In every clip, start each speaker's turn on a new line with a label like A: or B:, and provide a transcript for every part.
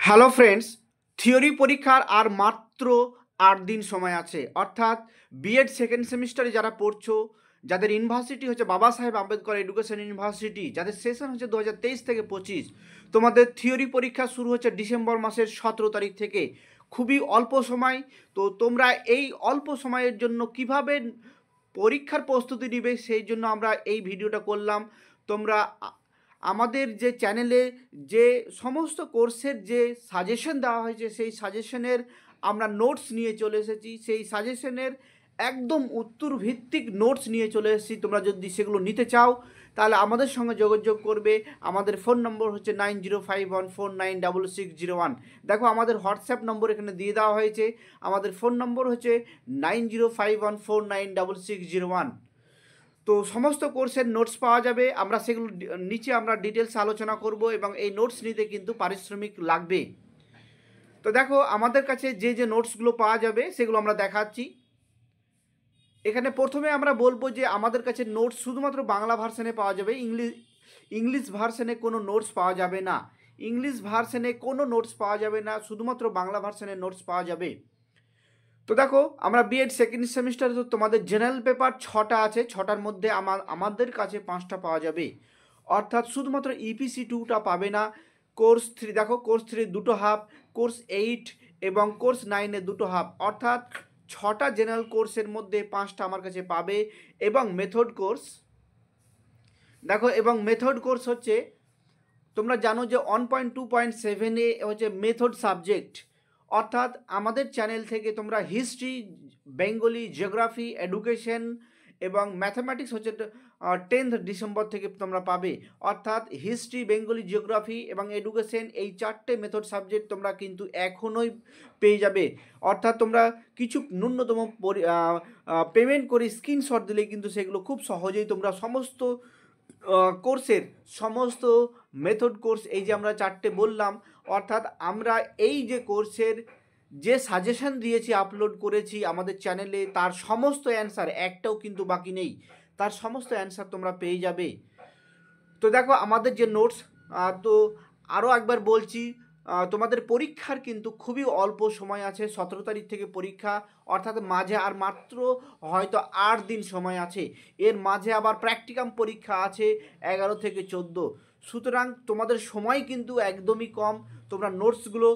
A: Hello friends, theory পরীক্ষার আর মাত্র 8 দিন সময় আছে। অর্থাৎ বিএড সেকেন্ড সেমিস্টারে যারা পড়ছো, যাদের ইউনিভার্সিটি হচ্ছে বাবা সাহেব আম্বেদকর এডুকেশন ইউনিভার্সিটি, যাদের সেশন হচ্ছে 2023 থেকে 25, তোমাদের থিওরি পরীক্ষা শুরু হচ্ছে ডিসেম্বর মাসের 17 তারিখ থেকে। খুবই অল্প সময়। তো তোমরা এই অল্প সময়ের জন্য কিভাবে পরীক্ষার প্রস্তুতি নিবে সেই জন্য আমরা এই ভিডিওটা করলাম। তোমরা আমাদের যে চ্যানেলে যে সমস্ত কোর্সের যে সাজেশন দেওয়া হয়েছে সেই সাজেশনের আমরা নোটস নিয়ে চলে এসেছি। সেই সাজেশনের একদম উত্তর ভিত্তিক নোটস নিয়ে চলে এসেছি। তোমরা যদি সেগুলো নিতে চাও তাহলে আমাদের সঙ্গে যোগাযোগ করবে। আমাদের ফোন নম্বর হচ্ছে 9051496601। দেখো আমাদের হোয়াটসঅ্যাপ নম্বর এখানে দিয়ে দেওয়া হয়েছে। আমাদের ফোন নম্বর হচ্ছে 9051496601। তো সমস্ত কোর্সের নোটস পাওয়া যাবে। আমরা সেগুলো নিচে আমরা ডিটেলস আলোচনা করব এবং এই নোটস নিতে কিন্তু পারিশ্রমিক লাগবে। তো দেখো আমাদের কাছে যে যে নোটসগুলো পাওয়া যাবে সেগুলো আমরা দেখাচ্ছি। এখানে প্রথমে আমরা বলবো যে আমাদের কাছে নোটস শুধুমাত্র বাংলা ভার্সনে পাওয়া যাবে। ইংলিশ ভার্সনে কোনো নোটস পাওয়া যাবে না। ইংলিশ ভার্সনে কোনো নোটস পাওয়া যাবে না, শুধুমাত্র বাংলা ভার্সনের নোটস পাওয়া যাবে। তো দেখো আমরা বিএড সেকেন্ড সেমিস্টারে তো তোমাদের জেনারেল পেপার 6টা আছে, 6টার মধ্যে আমাদের কাছে 5টা পাওয়া যাবে। অর্থাৎ শুধুমাত্র ইপিসি 2টা পাবে না। কোর্স 3 দেখো, কোর্স 3 দুটো হাফ, কোর্স 8 এবং কোর্স 9-এ দুটো হাফ। অর্থাৎ 6টা জেনারেল কোর্সের মধ্যে 5টা আমার কাছে পাবে। এবং মেথড কোর্স দেখো, এবং মেথড কোর্স হচ্ছে তোমরা জানো যে 1.2.7-এ হচ্ছে মেথড সাবজেক্ট। অর্থাৎ আমাদের চ্যানেল থেকে তোমরা হিস্ট্রি, বেঙ্গলি, জিওগ্রাফি, এডুকেশন এবং ম্যাথামেটিক্স হচ্ছে 10th ডিসেম্বর থেকে তোমরা পাবে। অর্থাৎ হিস্ট্রি, বেঙ্গলি, জিওগ্রাফি এবং এডুকেশন এই 4টে মেথড সাবজেক্ট তোমরা কিন্তু এখনই পেয়ে যাবে। অর্থাৎ তোমরা কিছু ন্যূনতম পেমেন্ট করে স্ক্রিনশট দিলে কিন্তু সেগুলো খুব সহজেই তোমরা সমস্ত কোর্সের সমস্ত মেথড কোর্স এই যে আমরা 4টে বললাম, অর্থাৎ আমরা এই যে কোর্সের যে সাজেশন দিয়েছি, আপলোড করেছি আমাদের চ্যানেলে, তার সমস্ত অ্যান্সার একটাও কিন্তু বাকি নেই। তার সমস্ত অ্যান্সার তোমরা পেয়ে যাবে। তো দেখো আমাদের যে নোটস, তো আরও একবার বলছি, তোমাদের পরীক্ষার কিন্তু খুবই অল্প সময় আছে। 17 তারিখ থেকে পরীক্ষা, অর্থাৎ মাঝে আর মাত্র হয়তো 8 দিন সময় আছে। এর মাঝে আবার প্র্যাকটিকাম পরীক্ষা আছে 11 থেকে 14। সুতরাং তোমাদের সময় কিন্তু একদমই কম। তোমরা নোটসগুলো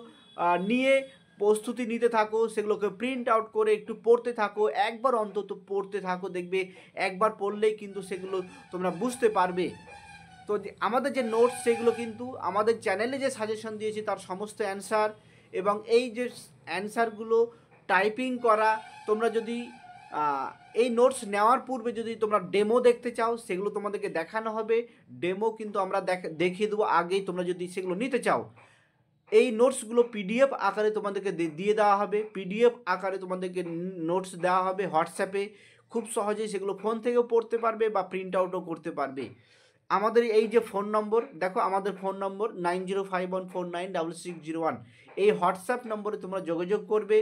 A: নিয়ে প্রস্তুতি নিতে থাকো, সেগুলোকে প্রিন্ট আউট করে একটু পড়তে থাকো, একবার অন্তত পড়তে থাকো। দেখবে একবার পড়লেই কিন্তু সেগুলো তোমরা বুঝতে পারবে। তো আমাদের যে নোটস সেগুলো কিন্তু আমাদের চ্যানেলে যে সাজেশন দিয়েছি তার সমস্ত অ্যান্সার, এবং এই যে অ্যান্সারগুলো টাইপিং করা, তোমরা যদি এই নোটস নেওয়ার পূর্বে যদি তোমরা ডেমো দেখতে চাও সেগুলো তোমাদেরকে দেখানো হবে। ডেমো কিন্তু আমরা দেখিয়ে দেবো আগেই, তোমরা যদি সেগুলো নিতে চাও। এই নোটসগুলো পিডিএফ আকারে তোমাদেরকে দিয়ে দেওয়া হবে। পিডিএফ আকারে তোমাদেরকে নোটস দেওয়া হবে হোয়াটসঅ্যাপে। খুব সহজেই সেগুলো ফোন থেকেও পড়তে পারবে বা প্রিন্ট আউটও করতে পারবে। আমাদের এই যে ফোন নম্বর দেখো, আমাদের ফোন নম্বর 9051496601। এই হোয়াটসঅ্যাপ নম্বরে তোমরা যোগাযোগ করবে।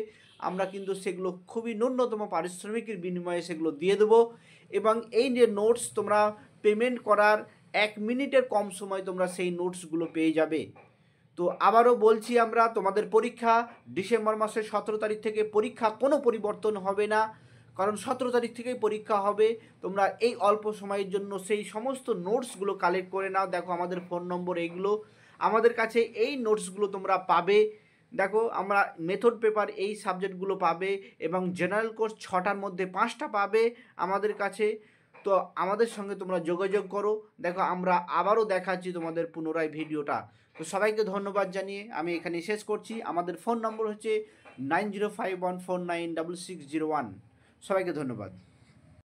A: আমরা কিন্তু সেগুলো খুবই ন্যূনতম পারিশ্রমিকের বিনিময়ে সেগুলো দিয়ে দেবো। এবং এই যে নোটস তোমরা পেমেন্ট করার 1 মিনিটের কম সময় তোমরা সেই নোটসগুলো পেয়ে যাবে। তো আবারও বলছি, আমরা তোমাদের পরীক্ষা ডিসেম্বর মাসের 17 তারিখ থেকে পরীক্ষা, কোনো পরিবর্তন হবে না, কারণ 17 তারিখ থেকেই পরীক্ষা হবে। তোমরা এই অল্প সময়ের জন্য সেই সমস্ত নোটসগুলো কালেক্ট করে নাও। দেখো আমাদের ফোন নম্বর এইগুলো, আমাদের কাছে এই নোটসগুলো তোমরা পাবে। দেখো আমরা মেথড পেপার এই সাবজেক্টগুলো পাবে, এবং জেনারেল কোর্স 6টার মধ্যে 5টা পাবে আমাদের কাছে। তো আমাদের সঙ্গে তোমরা যোগাযোগ করো। দেখো আমরা আবারও দেখাচ্ছি তোমাদের পুনরায় ভিডিওটা। তো সবাইকে ধন্যবাদ জানিয়ে আমি এখানে শেষ করছি। আমাদের ফোন নম্বর হচ্ছে 9051496601। সবাইকে ধন্যবাদ।